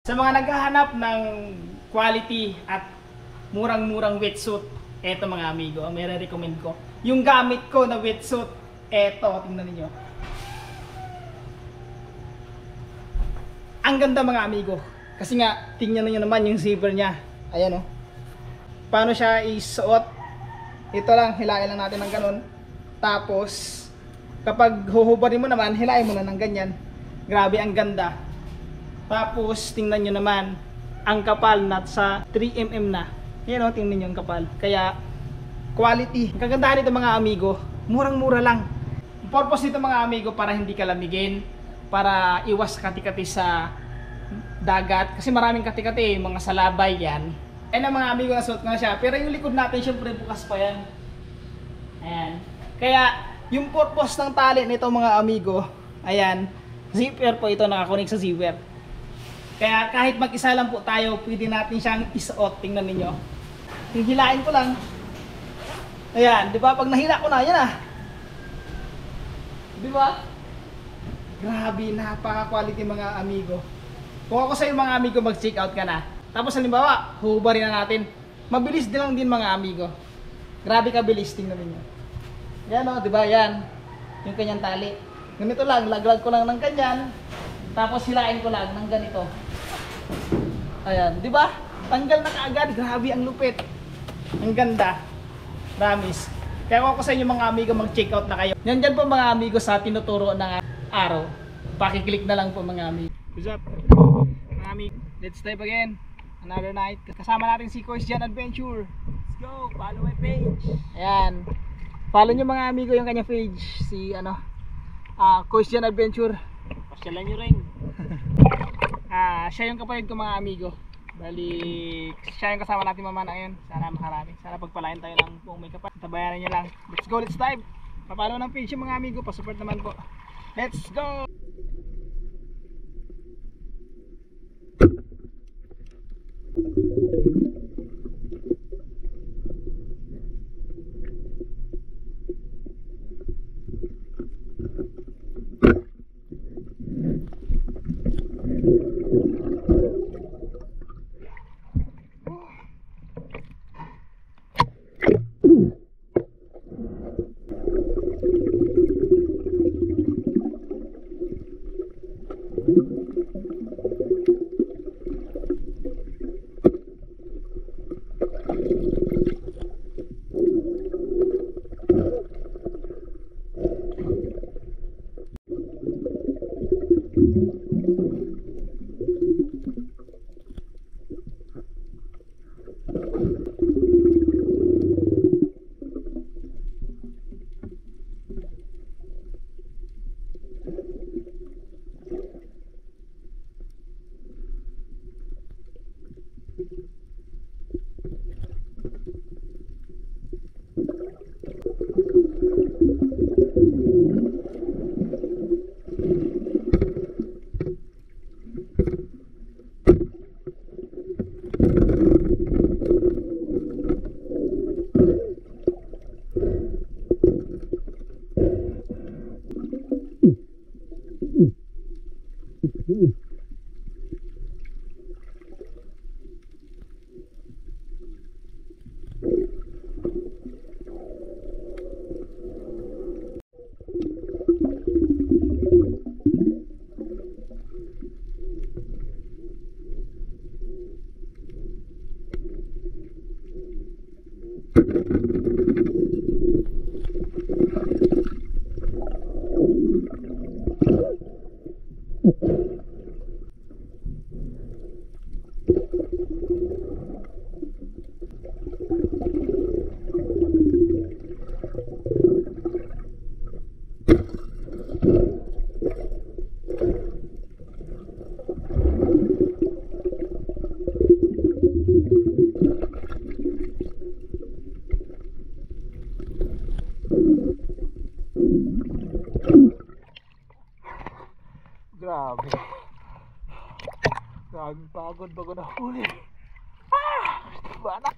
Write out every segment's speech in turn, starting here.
Sa mga naghahanap ng quality at murang-murang wetsuit, eto mga amigo, may re-recommend ko. Yung gamit ko na wetsuit, eto, tingnan niyo. Ang ganda mga amigo. Kasi nga, tingnan niyo naman yung zipper niya. Ayan oh. Paano siya isuot? Ito lang, hilain lang natin ng ganun. Tapos, kapag huhubarin mo naman, hilain mo na ng ganyan. Grabe, ang ganda. Tapos, tingnan nyo naman, ang kapal na sa 3mm na. Yan o, tingnan nyo ang kapal. Kaya, quality. Ang kagandahan nito mga amigo, murang-mura lang. Ang purpose nito mga amigo, para hindi ka lamigin, para iwas kati-kati sa dagat. Kasi maraming kati-kati, mga salabay yan. Ayan ang mga amigo, nasuot nga siya. Pero yung likod natin, syempre bukas pa yan. Ayan. Kaya, yung purpose ng tali nito mga amigo, ayan, zipper po ito, nakakunik sa zipper. Kaya kahit mag-isa lang po tayo, pwede natin siyang isuot. Tingnan ninyo. Hihilain ko lang. Ayan, di ba? Pag nahila ko na, yan ah. Di ba? Grabe, napaka-quality mga amigo. Kung ako sa mga amigo, mag-check out ka na. Tapos halimbawa, huhubarin na natin. Mabilis din lang din mga amigo. Grabe kabilis, tingnan ninyo. Yan o, di ba? Yan. Yung kanyang tali. Ganito lang, laglag ko lang ng kanyan. Tapos hilain ko lang ng ganito. Ayan, di ba? Tanggal na kaagad. Grabe ang lupit. Ang ganda. Promise. Kaya kung ako sa inyo mga amigo, mag-check out na kayo. Yan dyan po mga amigo sa tinuturo ng araw. Pakiclick na lang po mga amigo. What's up? Mga amigo, let's dive again. Another night. Kasama natin si Coach Jan Adventure. Let's go. Follow my page. Ayan. Follow nyo mga amigo yung kanya page. Si Coach Jan Adventure. Pasyalan nyo rin. Siya yung kapatid ko mga amigo. Bali, siya yung kasama natin mamana ngayon. Sana makarami. Sana pagpalain tayo lang kung may kapatid. Tabayaran nyo lang. Let's go, let's dive. Papalo ng page yung mga amigo. Pasupport naman po. Let's go! Grabe. Grabe pagod bago nahuli. Gusto ba anak?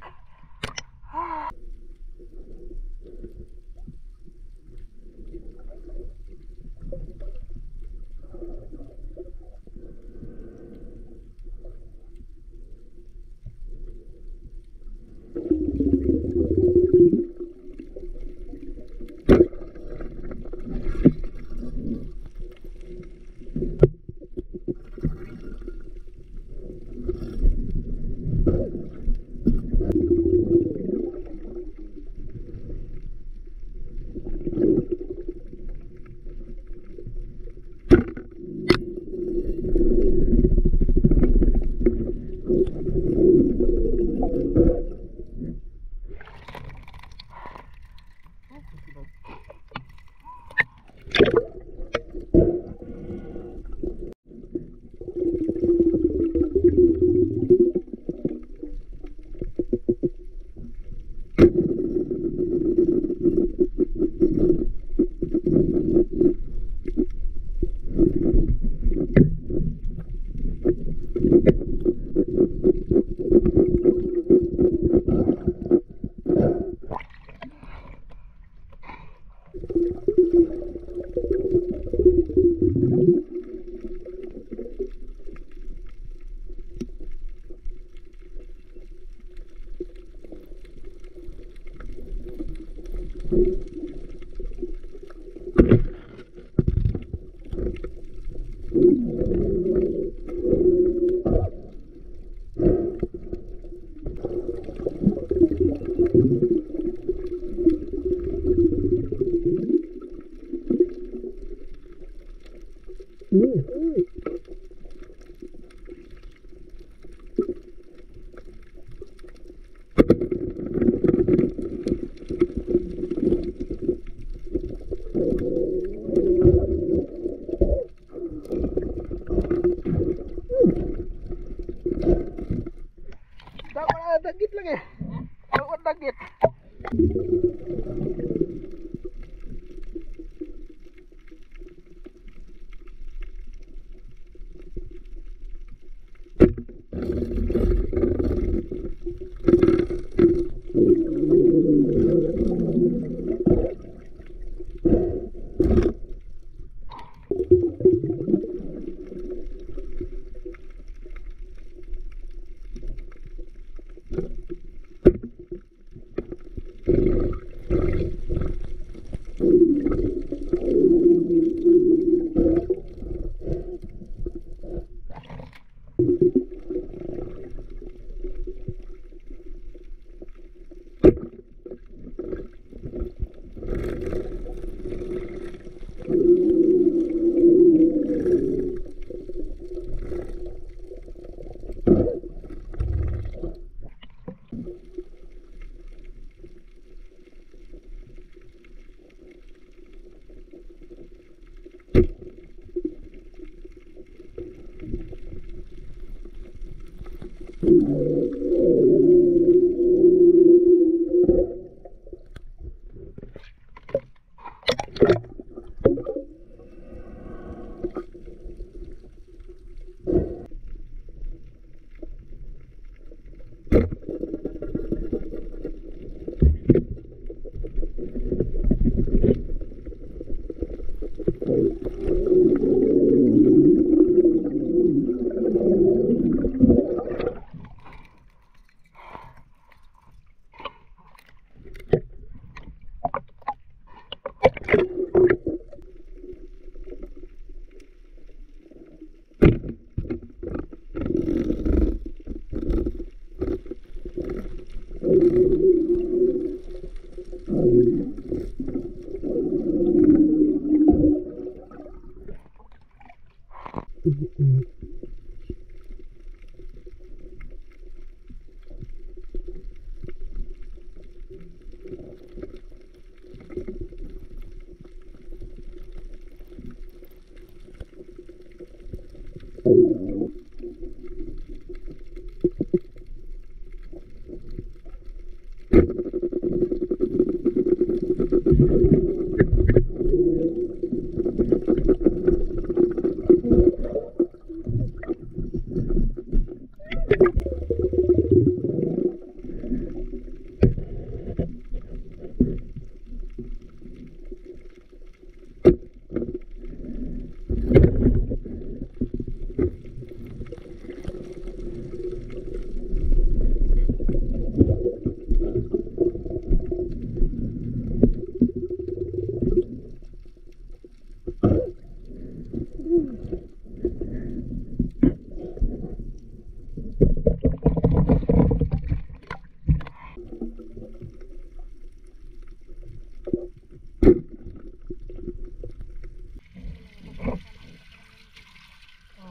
Dagit lang eh. Ang dagit.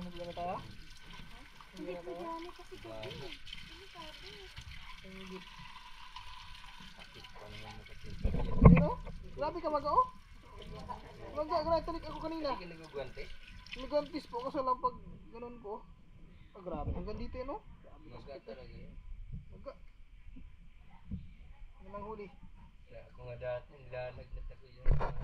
Maglaro tayo? Hindi ko dyan kasi gabi. Ano? Grabe ka mag-o? Tulik ako kanina. Nagwantis po kasi lang pag ganun po. Ah, grabe. Hanggang dito yun, no? Maga talaga yun. Maga. Ano nang huli? Kung nga dati, nilalag na tayo yun.